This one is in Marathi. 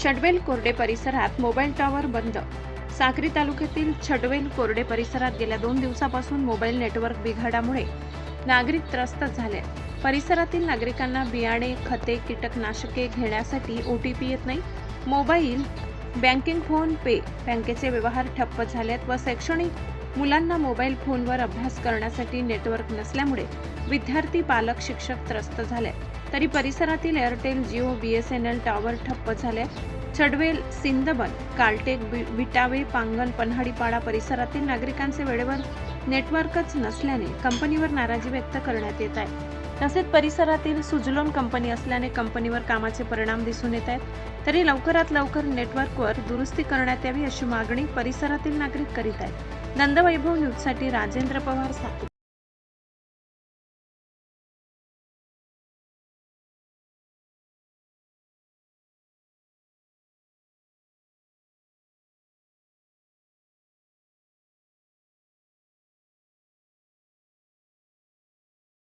छडवेल कोरडे परिसरात मोबाईल टॉवर बंद. साक्री तालुक्यातील छडवेल कोरडे परिसरात गेल्या 2 दिवसापासून मोबाईल नेटवर्क बिघाडामुळे नागरिक त्रस्त झाले. परिसरातील नागरिकांना बियाणे, खते, कीटकनाशके घेण्यासाठी OTP येत नाही. मोबाईल बँकिंग, फोन पे, बँकेचे व्यवहार ठप्प झालेत व शैक्षणिक मुलांना मोबाईल फोनवर अभ्यास करण्यासाठी नेटवर्क नसल्यामुळे विद्यार्थी, पालक, शिक्षक त्रस्त झाले. तरी परिसरातील एअरटेल, जिओ, BSNL टॉवर ठप्प झाले. छडवेल, सिंदबन, कालटेक, विटावे, पांगण, पन्हाडीपाडा परिसरातील नागरिकांचे वेळेवर नेटवर्कच नसल्याने कंपनीवर नाराजी व्यक्त करण्यात येत आहे. तसेच परिसरातील सुजलॉन कंपनी असल्याने कंपनीवर कामाचे परिणाम दिसून येत आहेत. तरी लवकरात लवकर नेटवर्कवर दुरुस्ती करण्यात यावी अशी मागणी परिसरातील नागरिक करीत आहेत. नंदवैभव न्यूजसाठी राजेंद्र पवार, साक्री.